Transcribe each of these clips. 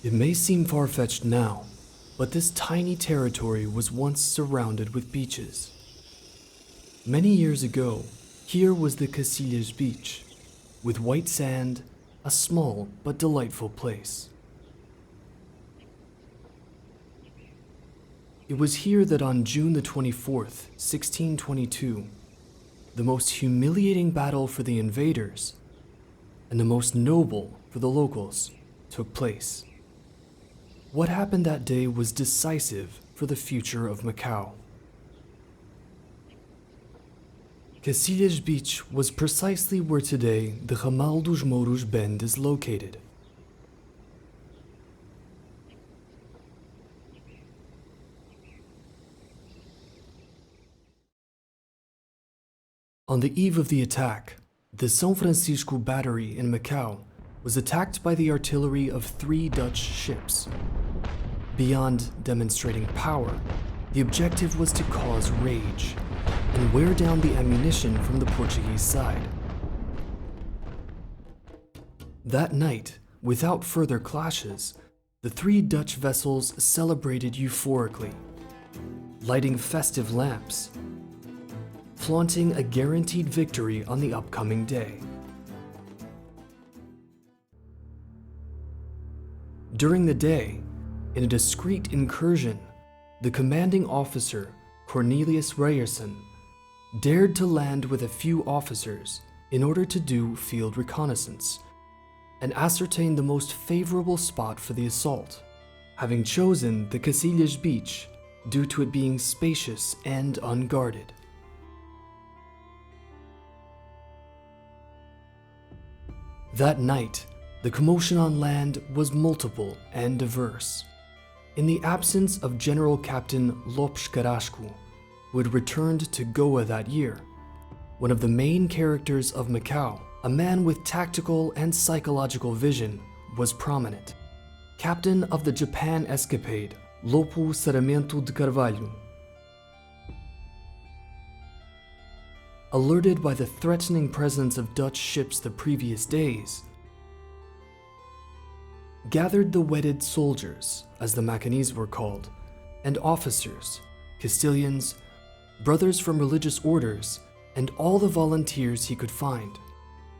It may seem far-fetched now, but this tiny territory was once surrounded with beaches. Many years ago, here was the Cacilhas Beach, with white sand, a small but delightful place. It was here that on June the 24th, 1622, the most humiliating battle for the invaders and the most noble for the locals took place. What happened that day was decisive for the future of Macau. Cacilhas Beach was precisely where today the Ramal dos Mouros Bend is located. On the eve of the attack, the São Francisco battery in Macau was attacked by the artillery of 3 Dutch ships. Beyond demonstrating power, the objective was to cause rage and wear down the ammunition from the Portuguese side. That night, without further clashes, the 3 Dutch vessels celebrated euphorically, lighting festive lamps, flaunting a guaranteed victory on the upcoming day. During the day, in a discreet incursion, the commanding officer, Cornelius Ryerson, dared to land with a few officers in order to do field reconnaissance and ascertain the most favorable spot for the assault, having chosen the Cacilhas Beach due to it being spacious and unguarded. That night, the commotion on land was multiple and diverse. In the absence of General Captain Lopes Carrasco, who had returned to Goa that year, one of the main characters of Macau, a man with tactical and psychological vision, was prominent. Captain of the Japan escapade, Lopo Sarmiento de Carvalho. Alerted by the threatening presence of Dutch ships the previous days, gathered the wedded soldiers, as the Macanese were called, and officers, Castilians, brothers from religious orders, and all the volunteers he could find,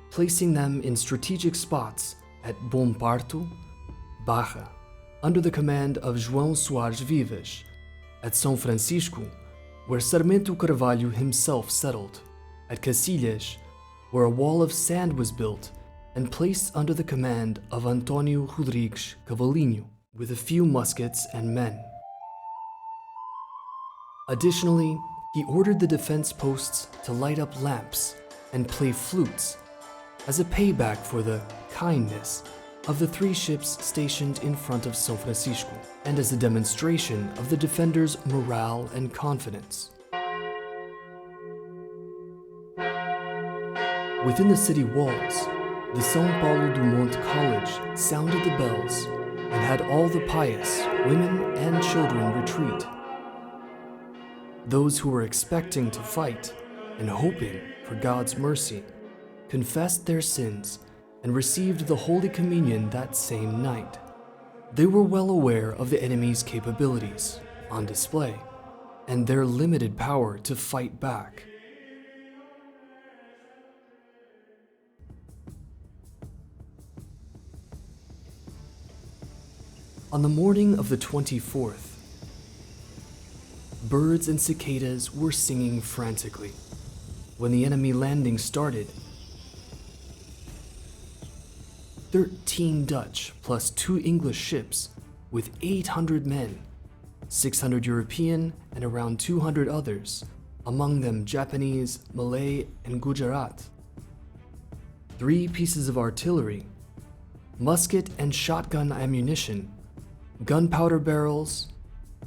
placing them in strategic spots at Bom Parto, Barra, under the command of João Soares Vivas, at São Francisco, where Sarmiento Carvalho himself settled, at Cacilhas, where a wall of sand was built and placed under the command of Antonio Rodrigues Cavalinho, with a few muskets and men. Additionally, he ordered the defense posts to light up lamps and play flutes as a payback for the kindness of the 3 ships stationed in front of São Francisco, and as a demonstration of the defenders' morale and confidence. Within the city walls, the São Paulo do Monte College sounded the bells and had all the pious, women and children retreat. Those who were expecting to fight and hoping for God's mercy confessed their sins and received the Holy Communion that same night. They were well aware of the enemy's capabilities on display and their limited power to fight back. On the morning of the 24th, birds and cicadas were singing frantically when the enemy landing started. 13 Dutch plus 2 English ships with 800 men, 600 European and around 200 others, among them Japanese, Malay, and Gujarat. 3 pieces of artillery, musket and shotgun ammunition, gunpowder barrels.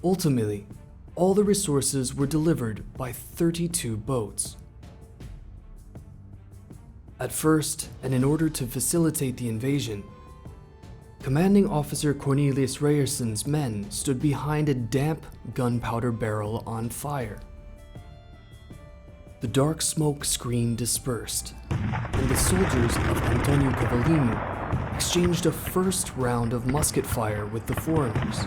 Ultimately, all the resources were delivered by 32 boats. At first, and in order to facilitate the invasion, Commanding Officer Cornelius Ryerson's men stood behind a damp gunpowder barrel on fire. The dark smoke screen dispersed, and the soldiers of Antonio Cavalinho exchanged a first round of musket fire with the foreigners,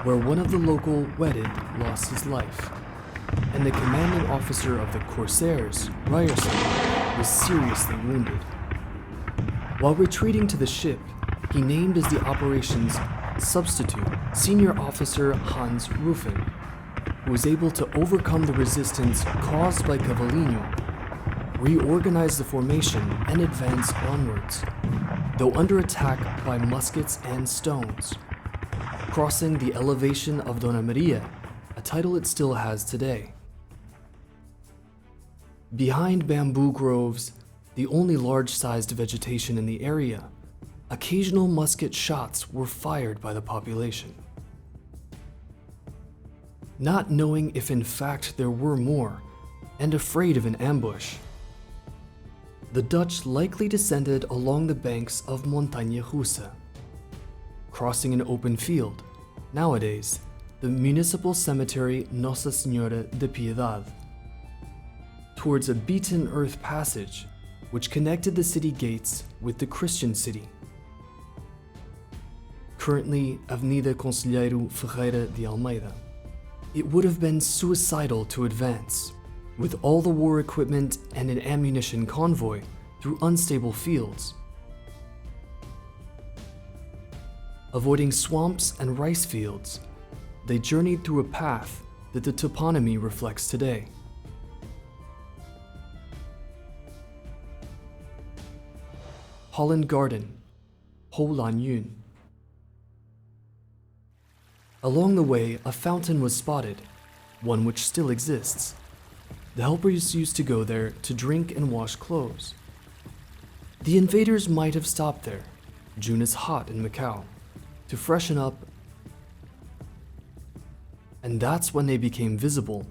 where one of the local wedded lost his life, and the commanding officer of the Corsairs, Ryerson, was seriously wounded. While retreating to the ship, he named as the operation's substitute Senior Officer Hans Ruffin, who was able to overcome the resistance caused by Cavallino, reorganize the formation, and advance onwards, though under attack by muskets and stones, crossing the elevation of Dona Maria, a title it still has today. Behind bamboo groves, the only large-sized vegetation in the area, occasional musket shots were fired by the population. Not knowing if in fact there were more, and afraid of an ambush, the Dutch likely descended along the banks of Montanha Russa, crossing an open field, nowadays the municipal cemetery Nossa Senhora de Piedade, towards a beaten earth passage which connected the city gates with the Christian city, currently Avenida Conselheiro Ferreira de Almeida. It would have been suicidal to advance, with all the war equipment and an ammunition convoy, through unstable fields. Avoiding swamps and rice fields, they journeyed through a path that the toponymy reflects today. Holland Garden, Ho Lan Yun. Along the way, a fountain was spotted, one which still exists. The helpers used to go there to drink and wash clothes. The invaders might have stopped there, June is hot in Macau, to freshen up, and that's when they became visible,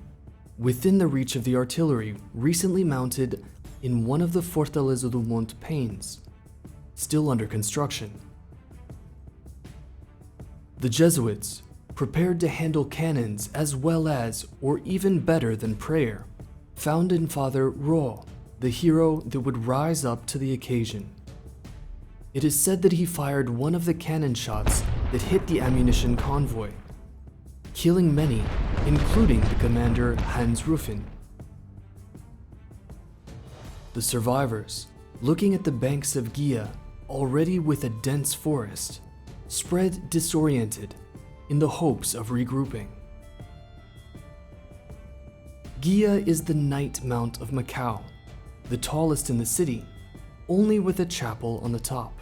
within the reach of the artillery recently mounted in one of the Fortaleza do Monte panes, still under construction. The Jesuits, prepared to handle cannons as well as, or even better than prayer, found in Father Ro, the hero that would rise up to the occasion. It is said that he fired one of the cannon shots that hit the ammunition convoy, killing many, including the commander Hans Ruffin. The survivors, looking at the banks of Gia, already with a dense forest, spread disoriented in the hopes of regrouping. Gia is the Night Mount of Macau, the tallest in the city, only with a chapel on the top.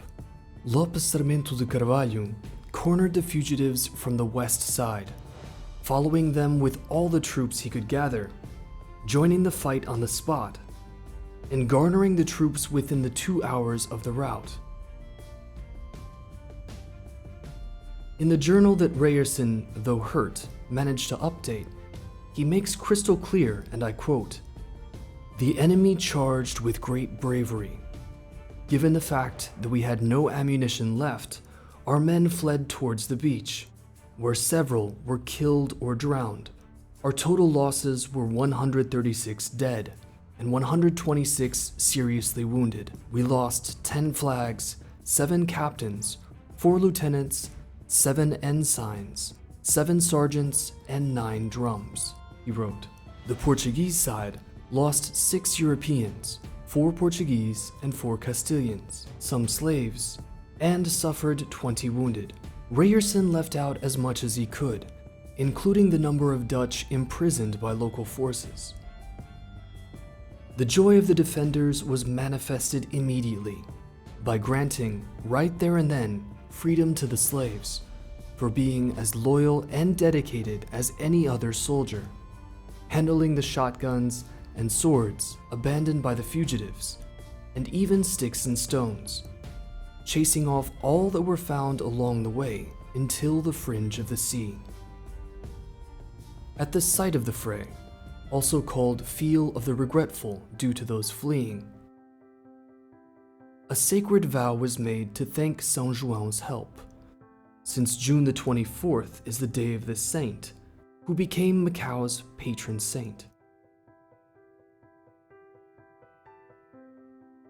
Lopes Sarmento de Carvalho cornered the fugitives from the west side, following them with all the troops he could gather, joining the fight on the spot, and garnering the troops within the 2 hours of the rout. In the journal that Ryerson, though hurt, managed to update, he makes crystal clear, and I quote, "The enemy charged with great bravery. Given the fact that we had no ammunition left, our men fled towards the beach, where several were killed or drowned. Our total losses were 136 dead and 126 seriously wounded. We lost 10 flags, 7 captains, 4 lieutenants, 7 ensigns, 7 sergeants, and 9 drums," he wrote. The Portuguese side lost 6 Europeans, 4 Portuguese and 4 Castilians, some slaves, and suffered 20 wounded. Ryerson left out as much as he could, including the number of Dutch imprisoned by local forces. The joy of the defenders was manifested immediately by granting, right there and then, freedom to the slaves for being as loyal and dedicated as any other soldier, handling the shotguns and swords abandoned by the fugitives, and even sticks and stones, chasing off all that were found along the way until the fringe of the sea. At the site of the fray, also called Field of the Regretful due to those fleeing, a sacred vow was made to thank São João's help, since June the 24th is the day of this saint, who became Macau's patron saint.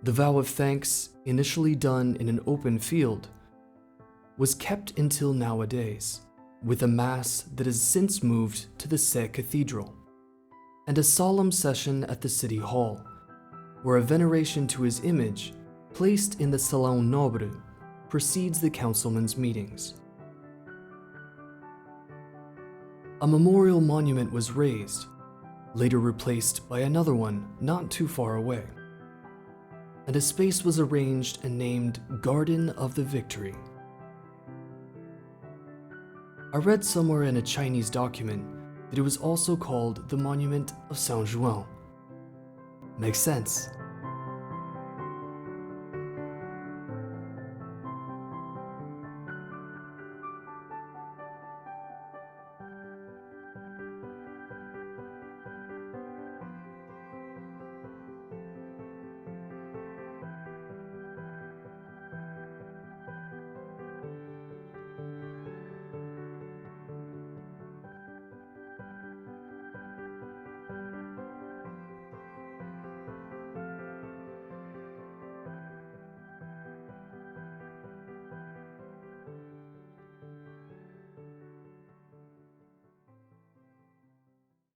The vow of thanks, initially done in an open field, was kept until nowadays, with a mass that has since moved to the Sé Cathedral, and a solemn session at the City Hall, where a veneration to his image, placed in the Salon Nobre, precedes the councilman's meetings. A memorial monument was raised, later replaced by another one not too far away, and a space was arranged and named Garden of the Victory. I read somewhere in a Chinese document that it was also called the Monument of Saint Juan. Makes sense.